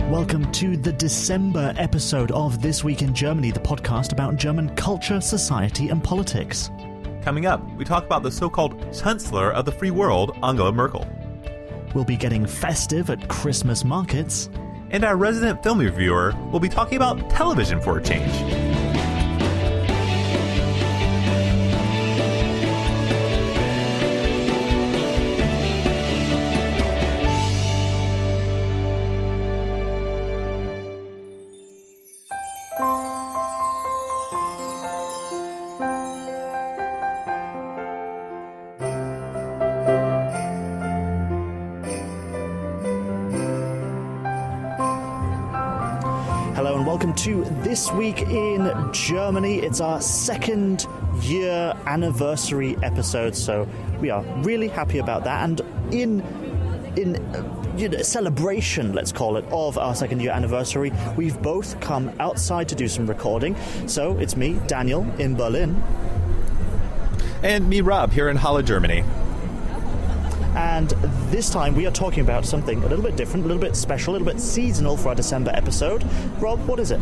Welcome to the December episode of This Week in Germany, the podcast about German culture, society, and politics. Coming up, we talk about the so-called Chancellor of the Free World, Angela Merkel. We'll be getting festive at Christmas markets. And our resident film reviewer will be talking about television for a change. Hello and welcome to This Week in Germany. It's our second year anniversary episode, so we are really happy about that. And in celebration, let's call it, of our second year anniversary, we've both come outside to do some recording. So it's me, Daniel, in Berlin. And me, Rob, here in Halle, Germany. And this time we are talking about something a little bit different, a little bit special, a little bit seasonal for our December episode. Rob, what is it?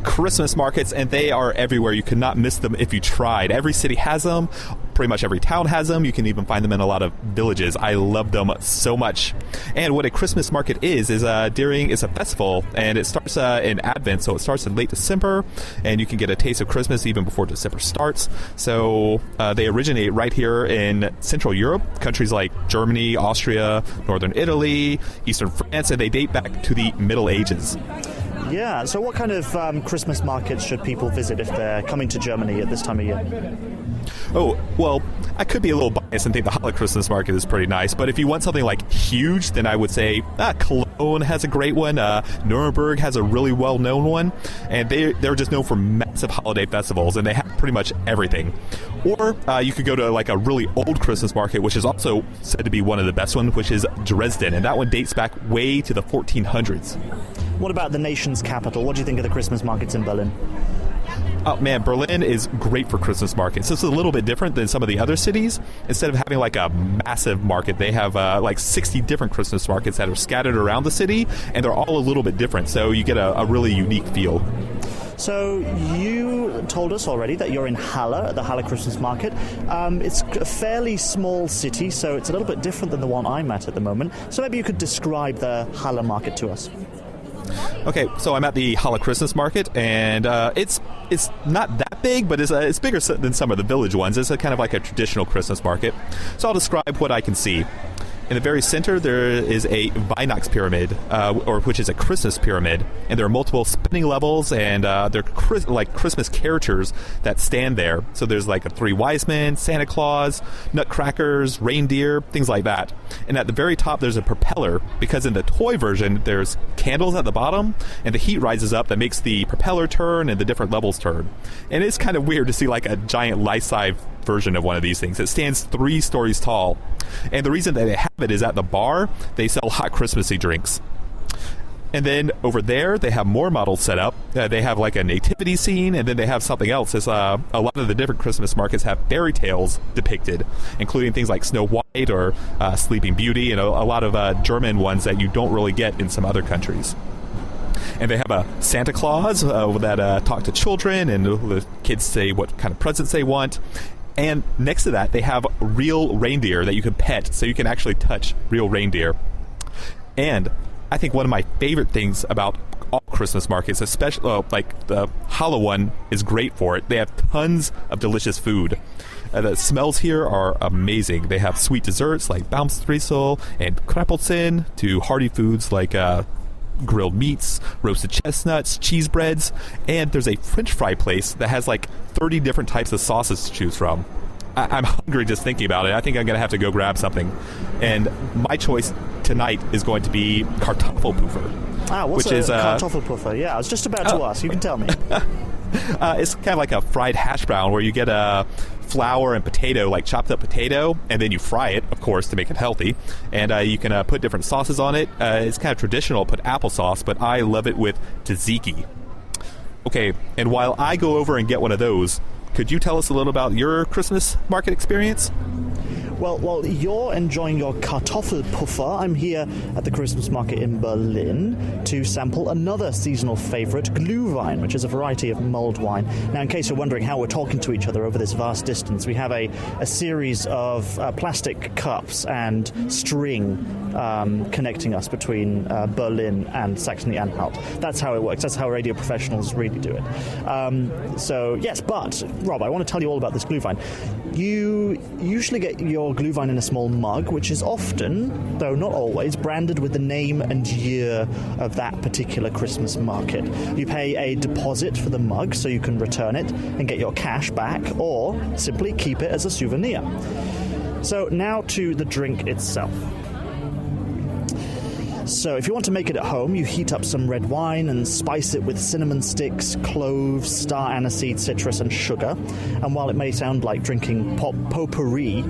Christmas markets, and they are everywhere. You could not miss them if you tried. Every city has them. Pretty much every town has them. You can even find them in a lot of villages. I love them so much. And what a Christmas market is it's a festival, and it starts in Advent, so it starts in late December, and you can get a taste of Christmas even before December starts. So they originate right here in Central Europe, countries like Germany, Austria, Northern Italy, Eastern France, and they date back to the Middle Ages. Yeah, so what kind of Christmas markets should people visit if they're coming to Germany at this time of year? Oh, well, I could be a little biased and think the Halle Christmas market is pretty nice, but if you want something like huge, then I would say Cologne has a great one, Nuremberg has a really well-known one, and they're just known for massive holiday festivals, and they have pretty much everything. Or you could go to like a really old Christmas market, which is also said to be one of the best ones, which is Dresden, and that one dates back way to the 1400s. What about the nation's capital? What do you think of the Christmas markets in Berlin? Oh man, Berlin is great for Christmas markets. This is a little bit different than some of the other cities. Instead of having like a massive market, they have like 60 different Christmas markets that are scattered around the city, and they're all a little bit different, so you get a really unique feel. So you told us already that you're in Halle, at the Halle Christmas Market. It's a fairly small city, so it's a little bit different than the one I'm at the moment. So maybe you could describe the Halle Market to us. Okay, so I'm at the Halle Christmas Market, and it's not that big, but it's bigger than some of the village ones. It's kind of like a traditional Christmas market. So I'll describe what I can see. In the very center, there is a Weihnachts pyramid, which is a Christmas pyramid, and there are multiple spinning levels, and they're like Christmas characters that stand there. So there's like a three wise men, Santa Claus, nutcrackers, reindeer, things like that. And at the very top, there's a propeller, because in the toy version, there's candles at the bottom, and the heat rises up that makes the propeller turn and the different levels turn. And it's kind of weird to see like a giant life-size version of one of these things. It stands 3 stories tall. And the reason that they have it is at the bar, they sell hot Christmassy drinks. And then over there, they have more models set up. They have like a nativity scene, and then they have something else. It's, a lot of the different Christmas markets have fairy tales depicted, including things like Snow White or Sleeping Beauty, and a lot of German ones that you don't really get in some other countries. And they have a Santa Claus that talk to children, and the kids say what kind of presents they want. And next to that, they have real reindeer that you can pet, so you can actually touch real reindeer. And I think one of my favorite things about all Christmas markets, especially like the Halle one, is great for it. They have tons of delicious food. The smells here are amazing. They have sweet desserts like Baumstreusel and Kreppelsen, to hearty foods like grilled meats, roasted chestnuts, cheese breads, and there's a French fry place that has like 30 different types of sauces to choose from. I'm hungry just thinking about it. I think I'm going to have to go grab something. And my choice tonight is going to be Kartoffelpuffer. What's a Kartoffelpuffer? Yeah, I was just about to ask. You can tell me. It's kind of like a fried hash brown where you get a flour and potato, like chopped up potato, and then you fry it, of course, to make it healthy. And you can put different sauces on it. It's kind of traditional, put applesauce, but I love it with tzatziki. Okay, and while I go over and get one of those, could you tell us a little about your Christmas market experience? Well, you're enjoying your Kartoffelpuffer. I'm here at the Christmas market in Berlin to sample another seasonal favourite, Glühwein, which is a variety of mulled wine. Now, in case you're wondering how we're talking to each other over this vast distance, we have a series of plastic cups and string connecting us between Berlin and Saxony-Anhalt. That's how it works. That's how radio professionals really do it. So, yes, but, Rob, I want to tell you all about this Glühwein. You usually get your Glühwein in a small mug, which is often, though not always, branded with the name and year of that particular Christmas market. You pay a deposit for the mug so you can return it and get your cash back, or simply keep it as a souvenir. So now to the drink itself. So if you want to make it at home, you heat up some red wine and spice it with cinnamon sticks, cloves, star aniseed, citrus and sugar. And while it may sound like drinking potpourri,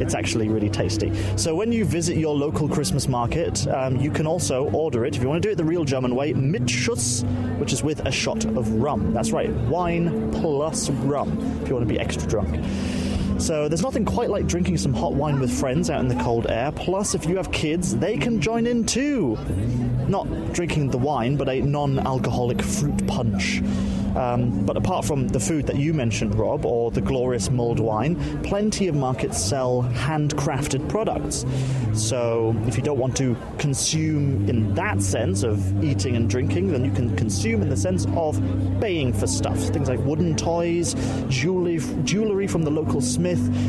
it's actually really tasty. So when you visit your local Christmas market, you can also order it, if you want to do it the real German way, mit Schuss, which is with a shot of rum. That's right, wine plus rum, if you want to be extra drunk. So there's nothing quite like drinking some hot wine with friends out in the cold air. Plus, if you have kids, they can join in too. Not drinking the wine, but a non-alcoholic fruit punch. But apart from the food that you mentioned, Rob, or the glorious mulled wine, plenty of markets sell handcrafted products. So if you don't want to consume in that sense of eating and drinking, then you can consume in the sense of paying for stuff. Things like wooden toys, jewellery from the local smith,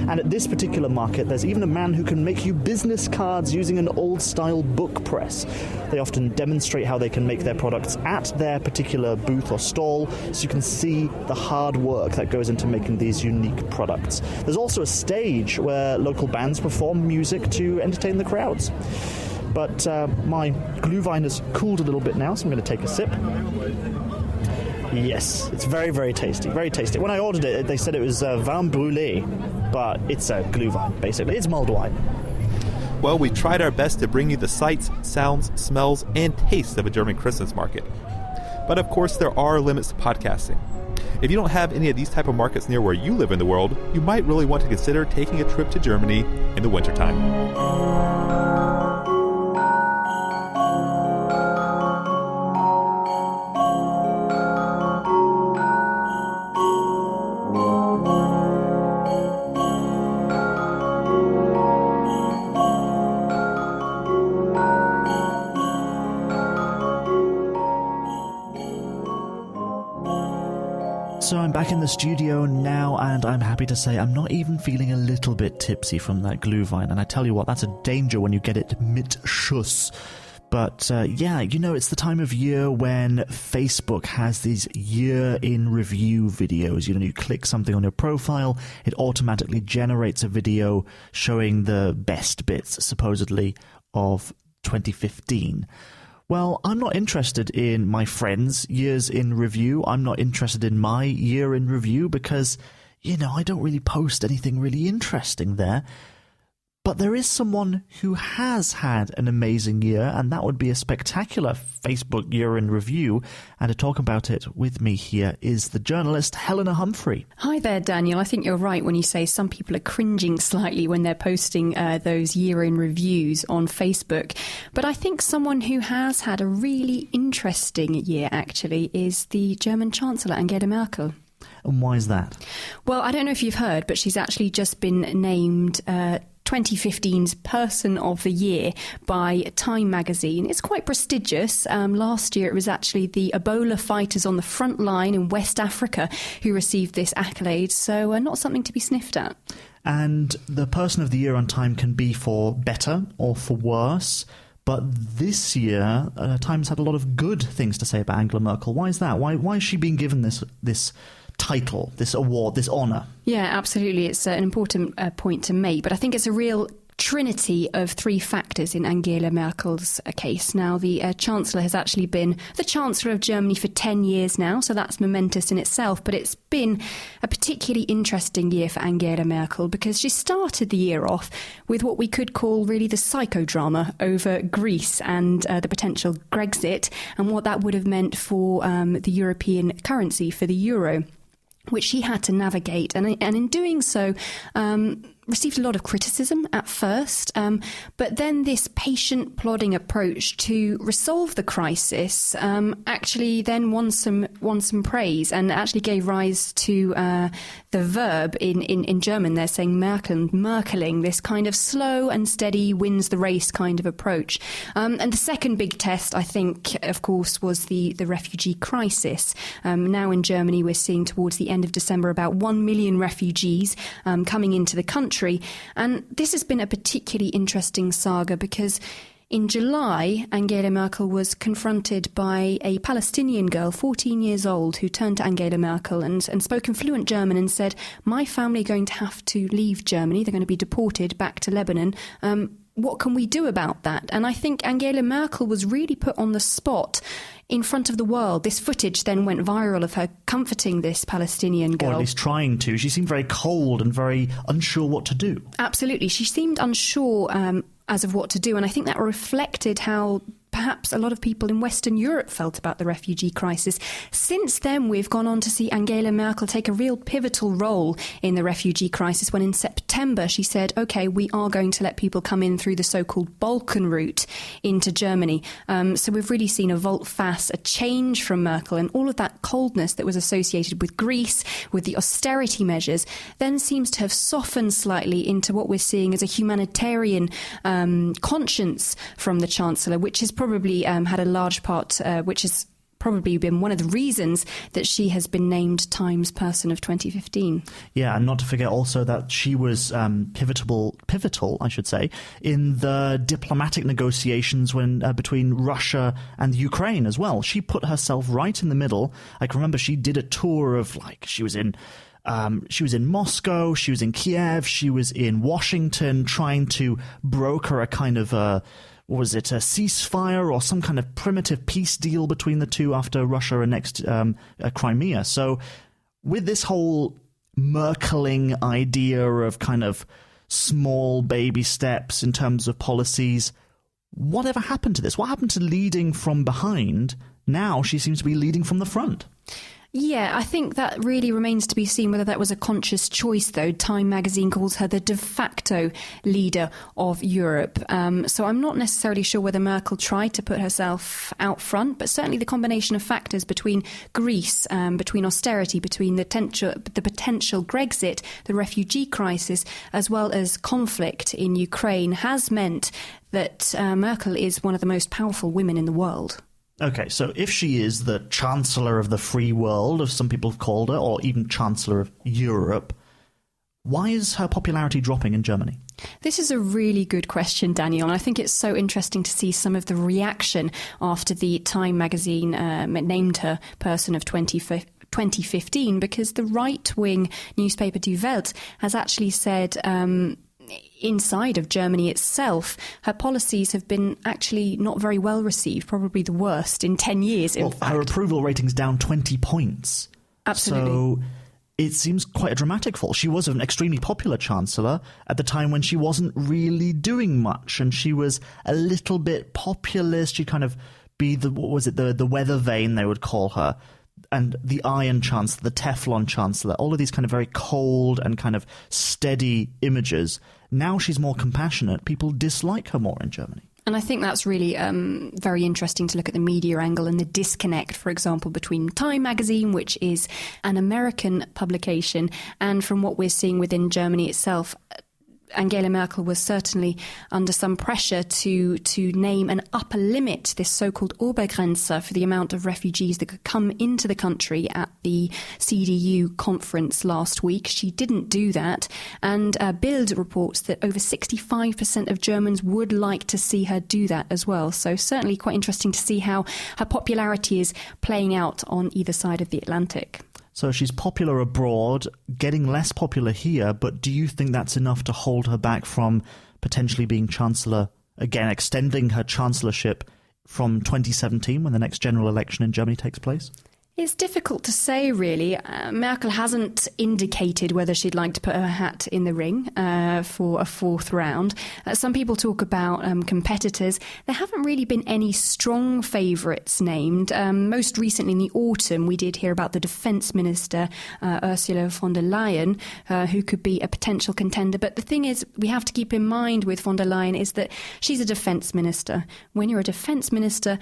and at this particular market, there's even a man who can make you business cards using an old-style book press. They often demonstrate how they can make their products at their particular booth or stall, so you can see the hard work that goes into making these unique products. There's also a stage where local bands perform music to entertain the crowds. But my Glühwein has cooled a little bit now, so I'm going to take a sip. Yes, it's very, very tasty, very tasty. When I ordered it, they said it was vin brûlé, but it's a Glühwein, basically. It's mulled wine. Well, we tried our best to bring you the sights, sounds, smells, and tastes of a German Christmas market. But of course, there are limits to podcasting. If you don't have any of these type of markets near where you live in the world, you might really want to consider taking a trip to Germany in the wintertime. So I'm back in the studio now, and I'm happy to say I'm not even feeling a little bit tipsy from that Glühwein. And I tell you what, that's a danger when you get it mit Schuss. But yeah, you know, it's the time of year when Facebook has these year in review videos. You know, you click something on your profile, it automatically generates a video showing the best bits, supposedly, of 2015. Well, I'm not interested in my friends' years in review. I'm not interested in my year in review because, you know, I don't really post anything really interesting there. But there is someone who has had an amazing year, and that would be a spectacular Facebook year in review. And to talk about it with me here is the journalist Helena Humphrey. Hi there, Daniel. I think you're right when you say some people are cringing slightly when they're posting those year in reviews on Facebook. But I think someone who has had a really interesting year, actually, is the German Chancellor, Angela Merkel. And why is that? Well, I don't know if you've heard, but she's actually just been named 2015's Person of the Year by Time magazine. It's quite prestigious. Last year it was actually the Ebola fighters on the front line in West Africa who received this accolade, so not something to be sniffed at. And the Person of the Year on Time can be for better or for worse. But this year, Time's had a lot of good things to say about Angela Merkel. Why is that? Why is she being given this title, this award, this honour? Yeah, absolutely. It's an important point to make. But I think it's a real trinity of three factors in Angela Merkel's case. Now, the Chancellor has actually been the Chancellor of Germany for 10 years now, so that's momentous in itself. But it's been a particularly interesting year for Angela Merkel because she started the year off with what we could call really the psychodrama over Greece and the potential Grexit and what that would have meant for the European currency, for the euro, which she had to navigate. And in doing so, received a lot of criticism at first, but then this patient, plodding approach to resolve the crisis actually then won some praise, and actually gave rise to the verb in German. They're saying Merkeling, this kind of slow and steady wins the race kind of approach. And the second big test, I think, of course, was the refugee crisis. Now in Germany, we're seeing towards the end of December about 1 million refugees coming into the country. And this has been a particularly interesting saga because in July, Angela Merkel was confronted by a Palestinian girl, 14 years old, who turned to Angela Merkel and spoke in fluent German and said, "My family are going to have to leave Germany. They're going to be deported back to Lebanon. What can we do about that?" And I think Angela Merkel was really put on the spot in front of the world. This footage then went viral of her comforting this Palestinian girl. Or at least trying to. She seemed very cold and very unsure what to do. Absolutely. She seemed unsure as of what to do. And I think that reflected how perhaps a lot of people in Western Europe felt about the refugee crisis. Since then, we've gone on to see Angela Merkel take a real pivotal role in the refugee crisis when in September she said, OK, we are going to let people come in through the so-called Balkan route into Germany. So we've really seen a volte-face, a change from Merkel, and all of that coldness that was associated with Greece, with the austerity measures, then seems to have softened slightly into what we're seeing as a humanitarian conscience from the Chancellor, which is probably had a large part, which has probably been one of the reasons that she has been named Times Person of 2015. Yeah, and not to forget also that she was pivotal, I should say, in the diplomatic negotiations between Russia and Ukraine as well. She put herself right in the middle. I can remember she did a tour of, she was in Moscow, she was in Kiev, she was in Washington, trying to broker a kind of was it a ceasefire or some kind of primitive peace deal between the two after Russia annexed Crimea? So with this whole Merkeling idea of kind of small baby steps in terms of policies, whatever happened to this? What happened to leading from behind? Now she seems to be leading from the front. Yeah, I think that really remains to be seen whether that was a conscious choice, though. Time magazine calls her the de facto leader of Europe. So I'm not necessarily sure whether Merkel tried to put herself out front, but certainly the combination of factors between Greece, between austerity, between the potential Grexit, the refugee crisis, as well as conflict in Ukraine, has meant that Merkel is one of the most powerful women in the world. Okay, so if she is the Chancellor of the free world, as some people have called her, or even Chancellor of Europe, why is her popularity dropping in Germany? This is a really good question, Daniel, and I think it's so interesting to see some of the reaction after the Time magazine named her Person of 2015, because the right-wing newspaper Die Welt has actually said inside of Germany itself, her policies have been actually not very well received, probably the worst in 10 years, in fact. Her approval rating's down 20 points. Absolutely. So it seems quite a dramatic fall. She was an extremely popular chancellor at the time when she wasn't really doing much, and she was a little bit populist. She'd kind of be the weather vane, they would call her, and the Iron Chancellor, the Teflon Chancellor, all of these kind of very cold and kind of steady images. Now she's more compassionate. People dislike her more in Germany. And I think that's really very interesting to look at the media angle and the disconnect, for example, between Time magazine, which is an American publication, and from what we're seeing within Germany itself. Angela Merkel was certainly under some pressure to name an upper limit, this so-called Obergrenze, for the amount of refugees that could come into the country at the CDU conference last week. She didn't do that. And Bild reports that over 65% of Germans would like to see her do that as well. So certainly quite interesting to see how her popularity is playing out on either side of the Atlantic. So she's popular abroad, getting less popular here, but do you think that's enough to hold her back from potentially being Chancellor again, extending her chancellorship from 2017 when the next general election in Germany takes place? It's difficult to say, really. Merkel hasn't indicated whether she'd like to put her hat in the ring for a fourth round. Some people talk about competitors. There haven't really been any strong favourites named. Most recently in the autumn, we did hear about the Defence Minister, Ursula von der Leyen, who could be a potential contender. But the thing is, we have to keep in mind with von der Leyen is that she's a Defence Minister. When you're a Defence Minister,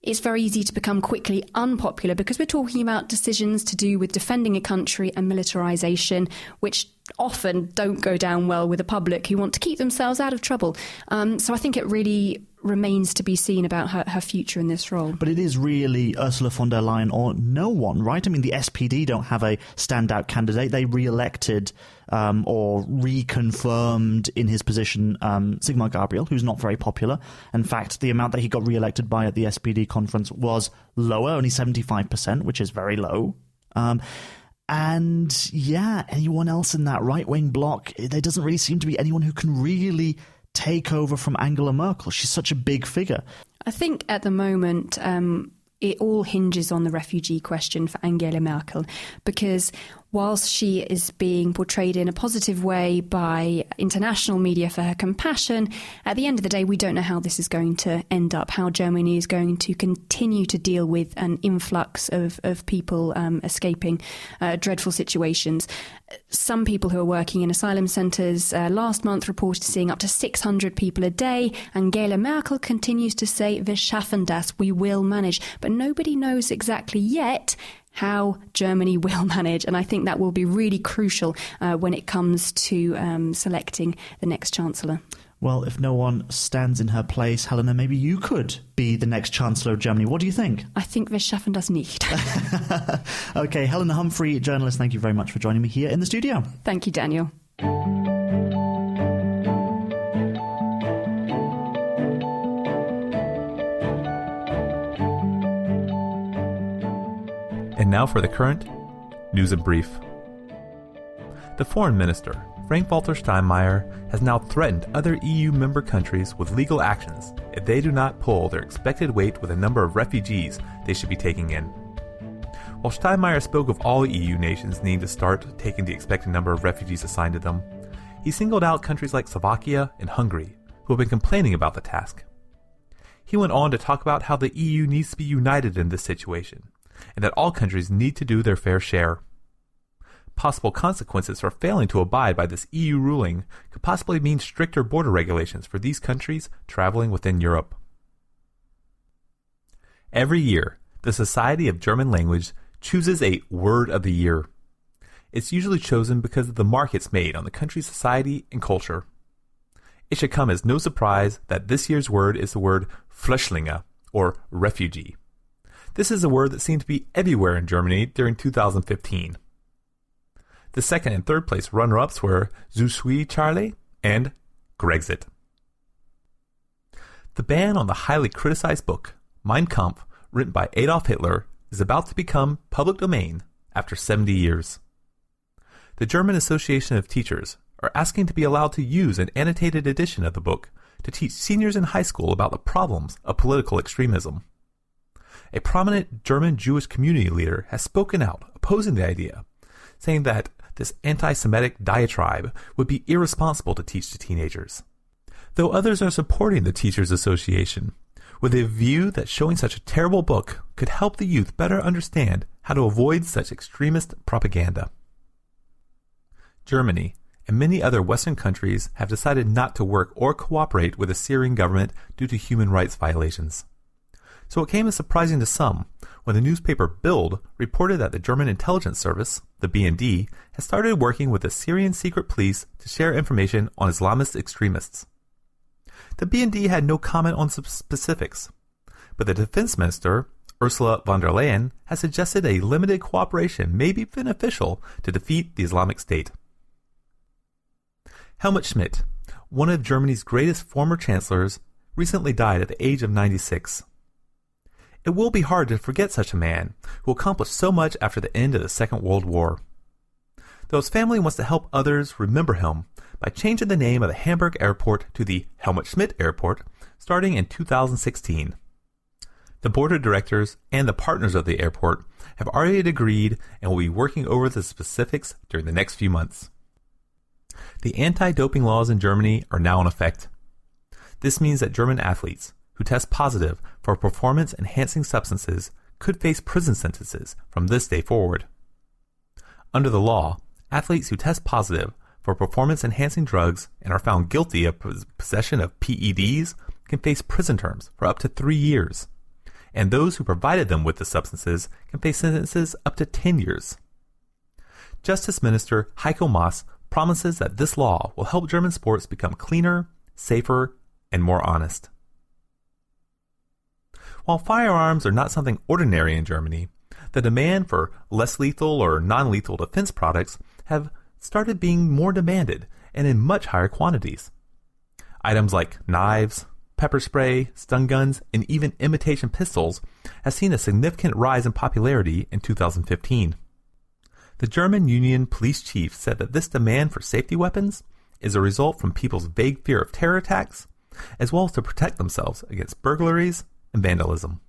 it's very easy to become quickly unpopular because we're talking about decisions to do with defending a country and militarisation, which often don't go down well with the public who want to keep themselves out of trouble. So I think it really remains to be seen about her future in this role. But it is really Ursula von der Leyen or no one, right? I mean, the SPD don't have a standout candidate. They re-elected or reconfirmed in his position Sigmar Gabriel, who's not very popular. In fact, the amount that he got re-elected by at the SPD conference was lower, only 75%, which is very low. And yeah, anyone else in that right-wing bloc, there doesn't really seem to be anyone who can really take over from Angela Merkel. She's such a big figure. I think at the moment it all hinges on the refugee question for Angela Merkel, because whilst she is being portrayed in a positive way by international media for her compassion, at the end of the day, we don't know how this is going to end up, how Germany is going to continue to deal with an influx of people escaping dreadful situations. Some people who are working in asylum centres last month reported seeing up to 600 people a day. Angela Merkel continues to say, "Wir schaffen das," we will manage. But nobody knows exactly yet how Germany will manage. And I think that will be really crucial when it comes to selecting the next Chancellor. Well, if no one stands in her place, Helena, maybe you could be the next Chancellor of Germany. What do you think? I think wir schaffen das nicht. Okay, Helena Humphrey, journalist, thank you very much for joining me here in the studio. Thank you, Daniel. And now for the current news in brief. The foreign minister, Frank-Walter Steinmeier, has now threatened other EU member countries with legal actions if they do not pull their expected weight with the number of refugees they should be taking in. While Steinmeier spoke of all EU nations needing to start taking the expected number of refugees assigned to them, he singled out countries like Slovakia and Hungary, who have been complaining about the task. He went on to talk about how the EU needs to be united in this situation, and that all countries need to do their fair share. Possible consequences for failing to abide by this EU ruling could possibly mean stricter border regulations for these countries traveling within Europe. Every year, the Society of German Language chooses a Word of the Year. It's usually chosen because of the mark it's made on the country's society and culture. It should come as no surprise that this year's word is the word Flüchtlinge, or refugee. This is a word that seemed to be everywhere in Germany during 2015. The second and third place runner-ups were Je suis Charlie and Grexit. The ban on the highly criticized book, Mein Kampf, written by Adolf Hitler, is about to become public domain after 70 years. The German Association of Teachers are asking to be allowed to use an annotated edition of the book to teach seniors in high school about the problems of political extremism. A prominent German Jewish community leader has spoken out opposing the idea, saying that this anti-Semitic diatribe would be irresponsible to teach to teenagers. Though others are supporting the Teachers Association, with a view that showing such a terrible book could help the youth better understand how to avoid such extremist propaganda. Germany and many other Western countries have decided not to work or cooperate with the Syrian government due to human rights violations. So it came as surprising to some when the newspaper Bild reported that the German intelligence service, the BND, has started working with the Syrian secret police to share information on Islamist extremists. The BND had no comment on specifics, but the defense minister, Ursula von der Leyen, has suggested a limited cooperation may be beneficial to defeat the Islamic State. Helmut Schmidt, one of Germany's greatest former chancellors, recently died at the age of 96. It will be hard to forget such a man who accomplished so much after the end of the Second World War. Though his family wants to help others remember him by changing the name of the Hamburg airport to the Helmut Schmidt Airport starting in 2016. The board of directors and the partners of the airport have already agreed and will be working over the specifics during the next few months. The anti-doping laws in Germany are now in effect. This means that German athletes who test positive for performance-enhancing substances could face prison sentences from this day forward. Under the law, athletes who test positive for performance-enhancing drugs and are found guilty of possession of PEDs can face prison terms for up to 3 years, and those who provided them with the substances can face sentences up to 10 years. Justice Minister Heiko Maas promises that this law will help German sports become cleaner, safer, and more honest. While firearms are not something ordinary in Germany, the demand for less lethal or non-lethal defense products have started being more demanded and in much higher quantities. Items like knives, pepper spray, stun guns, and even imitation pistols have seen a significant rise in popularity in 2015. The German Union police chief said that this demand for safety weapons is a result from people's vague fear of terror attacks, as well as to protect themselves against burglaries and vandalism.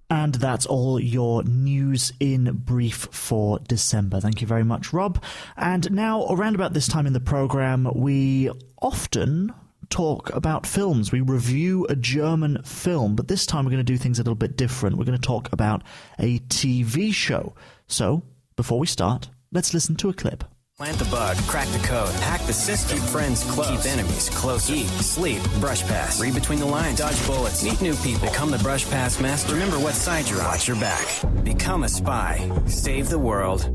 And that's all your news in brief for December. Thank you very much, Rob. And now, around about this time in the programme, we often talk about films. We review a German film, but this time we're going to do things a little bit different. We're going to talk about a TV show. So, before we start, let's listen to a clip. Plant the bug, crack the code, hack the system, keep friends close, keep enemies close, eat, sleep, brush pass, read between the lines, dodge bullets, meet new people, become the brush pass master, remember what side you're on, watch your back, become a spy, save the world,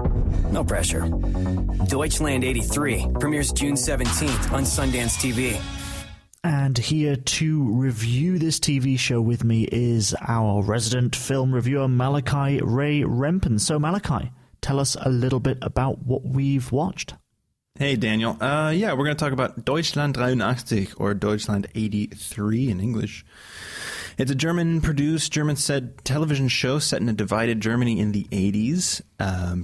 no pressure. Deutschland 83 premieres June 17th on Sundance TV. And here to review this TV show with me is our resident film reviewer, Malachi Ray Rempen. So, Malachi, tell us a little bit about what we've watched. Hey, Daniel. We're going to talk about Deutschland 83, or Deutschland 83 in English. It's a German-produced, German-said television show set in a divided Germany in the 80s,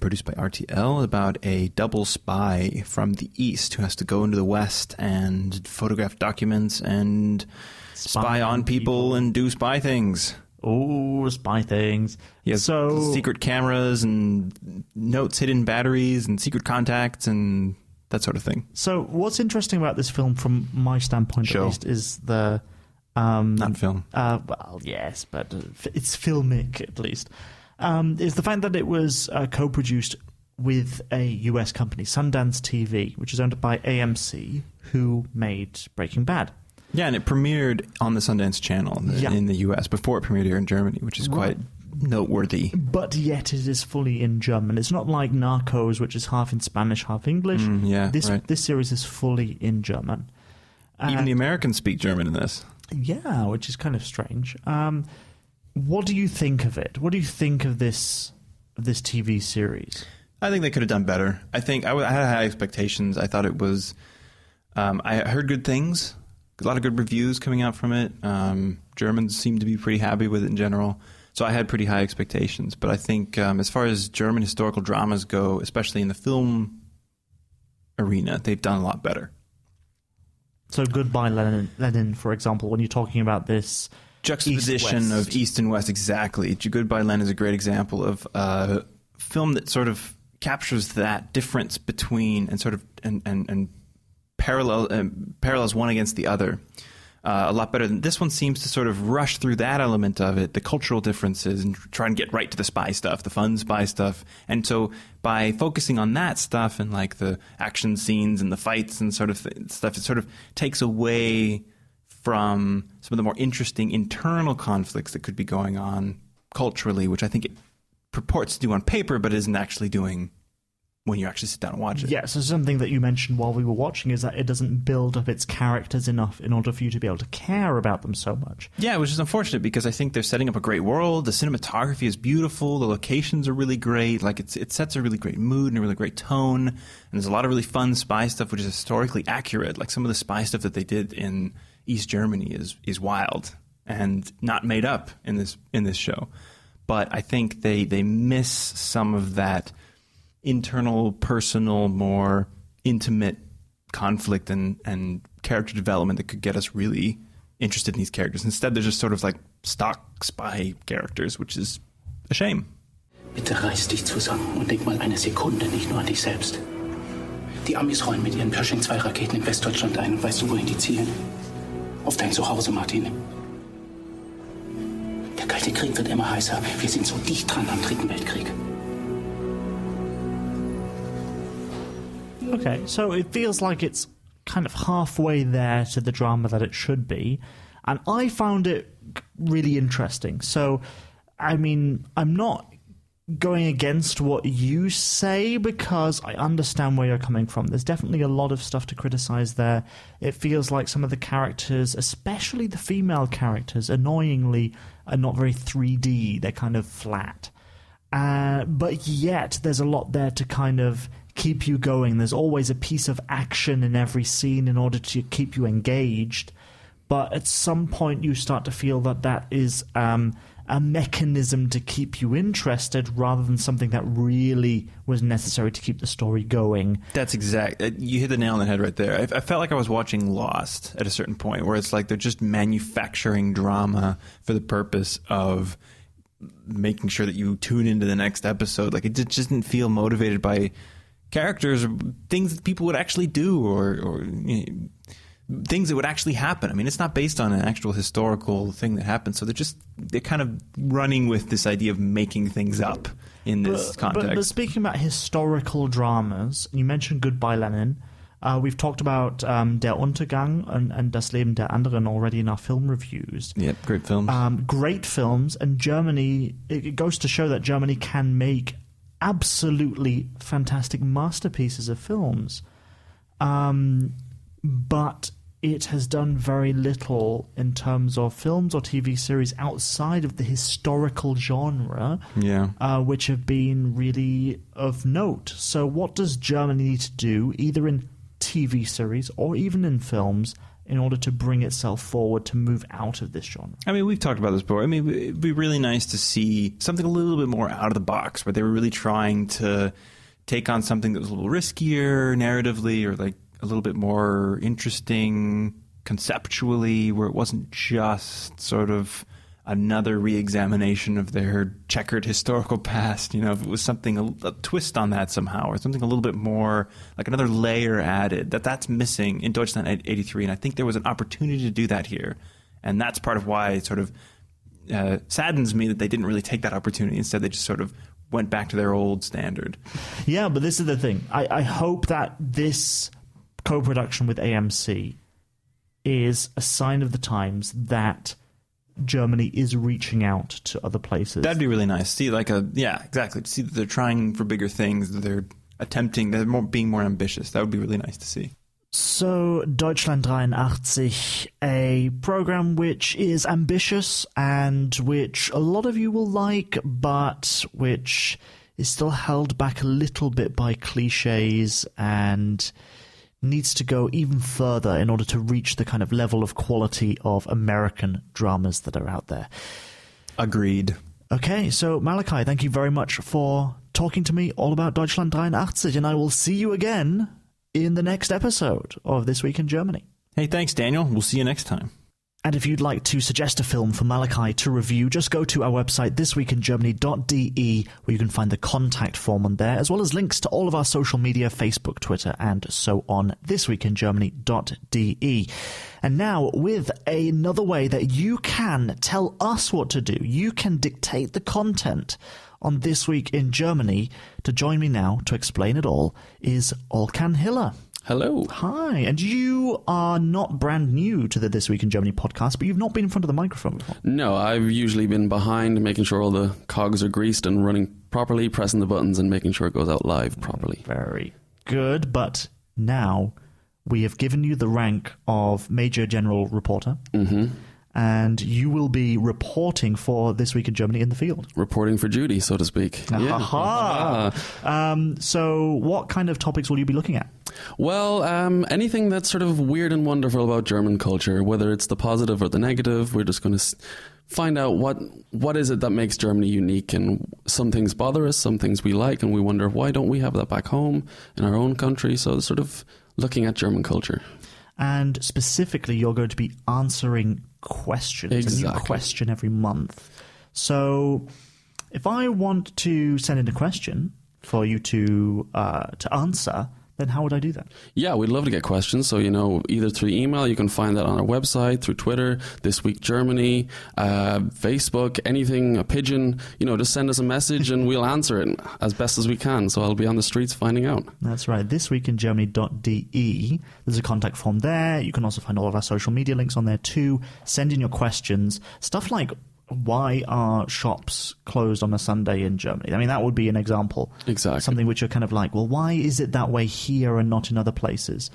produced by RTL, about a double spy from the East who has to go into the West and photograph documents and spy on people and do spy things. Oh, spy things. He has secret cameras and notes hidden in batteries and secret contacts and that sort of thing. So what's interesting about this film, from my standpoint at least, is the... not film. Well, yes, but it's filmic at least. Is the fact that it was co-produced with a US company, Sundance TV, which is owned by AMC, who made Breaking Bad. Yeah, and it premiered on the Sundance Channel in the US before it premiered here in Germany, which is quite noteworthy. But yet it is fully in German. It's not like Narcos, which is half in Spanish, half English. This series is fully in German. Even the Americans speak German in this. Yeah, which is kind of strange. What do you think of it? What do you think of this TV series? I think they could have done better. I think I had high expectations. I thought it was... I heard good things. A lot of good reviews coming out from it. Germans seem to be pretty happy with it in general. So I had pretty high expectations. But I think as far as German historical dramas go, especially in the film arena, they've done a lot better. So Goodbye Lenin, for example, when you're talking about this juxtaposition of East and West, exactly. Goodbye Lenin is a great example of a film that sort of captures that difference between and parallels one against the other a lot better than this one seems to sort of rush through that element of it, the cultural differences, and try and get right to the spy stuff, the fun spy stuff. And so by focusing on that stuff and like the action scenes and the fights and sort of stuff, it sort of takes away from some of the more interesting internal conflicts that could be going on culturally, which I think it purports to do on paper, but isn't actually doing when you actually sit down and watch it. Yeah, so something that you mentioned while we were watching is that it doesn't build up its characters enough in order for you to be able to care about them so much. Yeah, which is unfortunate because I think they're setting up a great world. The cinematography is beautiful. The locations are really great. Like it sets a really great mood and a really great tone. And there's a lot of really fun spy stuff, which is historically accurate. Like some of the spy stuff that they did in East Germany is wild and not made up in this show. But I think they miss some of that internal, personal, more intimate conflict and character development that could get us really interested in these characters. Instead, they're just sort of like stock spy characters, which is a shame. Bitte reiß dich zusammen und denk mal eine Sekunde nicht nur an dich selbst. Die Amis rollen mit ihren Pershing-2-Raketen in Westdeutschland ein und weißt du, wohin die zielen? Auf dein Zuhause, Martin. Der Kalte Krieg wird immer heißer. Wir sind so dicht dran am Dritten Weltkrieg. Okay, so it feels like it's kind of halfway there to the drama that it should be, and I found it really interesting. So, I mean, I'm not going against what you say because I understand where you're coming from. There's definitely a lot of stuff to criticize there. It feels like some of the characters, especially the female characters, annoyingly are not very 3D. They're kind of flat. But yet there's a lot there to kind of keep you going. There's always a piece of action in every scene in order to keep you engaged. But at some point you start to feel that that is a mechanism to keep you interested rather than something that really was necessary to keep the story going. That's exact. You hit the nail on the head right there. I felt like I was watching Lost at a certain point, where it's like they're just manufacturing drama for the purpose of making sure that you tune into the next episode. Like, it just didn't feel motivated by characters or things that people would actually do or you know, things that would actually happen. I mean, it's not based on an actual historical thing that happened. So they're kind of running with this idea of making things up in this context. But speaking about historical dramas, you mentioned Goodbye Lenin. We've talked about Der Untergang and Das Leben der Anderen already in our film reviews. Yep, great films. Great films. And Germany, it goes to show that Germany can make absolutely fantastic masterpieces of films. But it has done very little in terms of films or TV series outside of the historical genre, which have been really of note. So what does Germany need to do, either in TV series or even in films, in order to bring itself forward to move out of this genre? I mean, we've talked about this before. I mean, it'd be really nice to see something a little bit more out of the box, where they were really trying to take on something that was a little riskier narratively, or like a little bit more interesting conceptually, where it wasn't just sort of another re-examination of their checkered historical past. You know, if it was something, a twist on that somehow, or something a little bit more, like another layer added, that's missing in Deutschland 83. And I think there was an opportunity to do that here. And that's part of why it sort of saddens me that they didn't really take that opportunity. Instead, they just sort of went back to their old standard. Yeah, but this is the thing. I hope that this co-production with AMC is a sign of the times that Germany is reaching out to other places. That'd be really nice. See, exactly. To see that they're trying for bigger things, that they're attempting, being more ambitious. That would be really nice to see. So, Deutschland 83, a program which is ambitious and which a lot of you will like, but which is still held back a little bit by cliches and needs to go even further in order to reach the kind of level of quality of American dramas that are out there. Agreed. Okay, so Malachi, thank you very much for talking to me all about Deutschland 83, and I will see you again in the next episode of This Week in Germany. Hey, thanks, Daniel. We'll see you next time. And if you'd like to suggest a film for Malachi to review, just go to our website, thisweekingermany.de, where you can find the contact form on there, as well as links to all of our social media, Facebook, Twitter, and so on, thisweekingermany.de. And now, with another way that you can tell us what to do, you can dictate the content on This Week in Germany. To join me now to explain it all is Olcan Hiller. Hello. Hi. And you are not brand new to the This Week in Germany podcast, but you've not been in front of the microphone before. No, I've usually been behind, making sure all the cogs are greased and running properly, pressing the buttons and making sure it goes out live properly. Very good. But now we have given you the rank of Major General Reporter. Mm-hmm. And you will be reporting for This Week in Germany in the field. Reporting for duty, so to speak. Aha! So what kind of topics will you be looking at? Well, anything that's sort of weird and wonderful about German culture, whether it's the positive or the negative. We're just going to find out what is it that makes Germany unique. And some things bother us, some things we like, and we wonder, why don't we have that back home in our own country? So sort of looking at German culture. And specifically, you're going to be answering questions. Exactly. A new question every month. So if I want to send in a question for you to answer, then how would I do that? Yeah, we'd love to get questions. So, either through email, you can find that on our website, through Twitter, This Week Germany, Facebook, anything, a pigeon, just send us a message and we'll answer it as best as we can. So I'll be on the streets finding out. That's right. thisweekingermany.de. There's a contact form there. You can also find all of our social media links on there too. Send in your questions. Stuff like, why are shops closed on a Sunday in Germany? I mean, that would be an example. Exactly. Something which you're kind of like, well, why is it that way here and not in other places?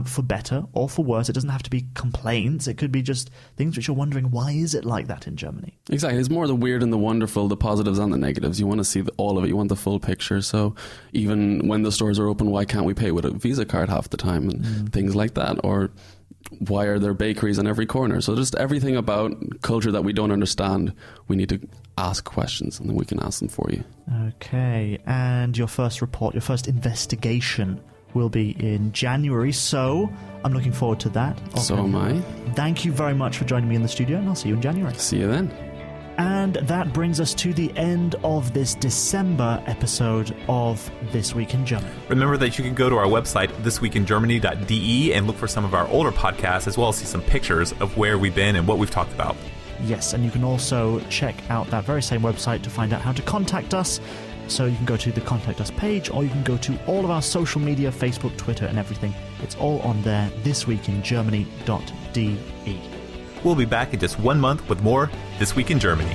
For better or for worse, it doesn't have to be complaints. It could be just things which you're wondering, why is it like that in Germany? Exactly. It's more the weird and the wonderful, the positives and the negatives. You want to see all of it. You want the full picture. So even when the stores are open, why can't we pay with a Visa card half the time? And things like that. Or why are there bakeries on every corner? So just everything about culture that we don't understand, we need to ask questions and then we can ask them for you. Okay, and your first report, your first investigation will be in January, so I'm looking forward to that. Okay. So am I. Thank you very much for joining me in the studio, and I'll see you in January. See you then. And that brings us to the end of this December episode of This Week in Germany. Remember that you can go to our website, thisweekingermany.de, and look for some of our older podcasts, as well as see some pictures of where we've been and what we've talked about. Yes, and you can also check out that very same website to find out how to contact us. So you can go to the Contact Us page, or you can go to all of our social media, Facebook, Twitter, and everything. It's all on there, thisweekingermany.de. We'll be back in just 1 month with more This Week in Germany.